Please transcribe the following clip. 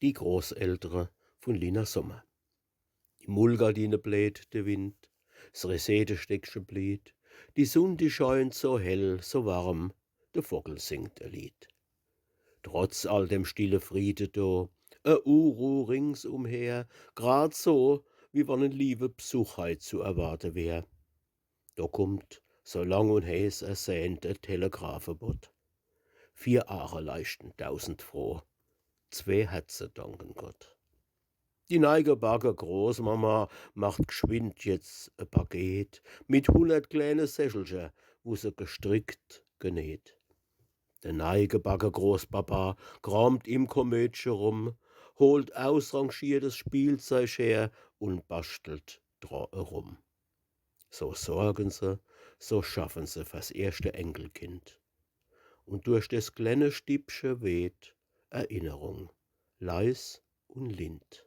Die Großeltere von Lina Sommer. Die Mullgardine bläht de Wind, s Resedestäckchen bliet, die Sunn, die scheint so hell, so warm, de Vogel singt e Lied. Trotz all dem stille Friede do, Uru ringsumher, grad so, wie wann 'n liebe Besuch heit zu erwarte wär. Da kommt, so lang und heiß ersehnt, e Telegrafenbot. 4 Aare leichten tausendfroh, 2 Herze danken Gott. Die neigebacke Großmama macht geschwind jetzt e Paket mit 100 kleine Sächelchen, wo se gestrickt, genäht. Der neigebacke Großpapa kramt im Kommödchen rum, holt ausrangiertes Spielzeug her und bastelt dra rum. So sorgen se, so schaffen se fürs erste Enkelkind. Und durch des klenne Stiebchen weht Erinnerung, leis und lind.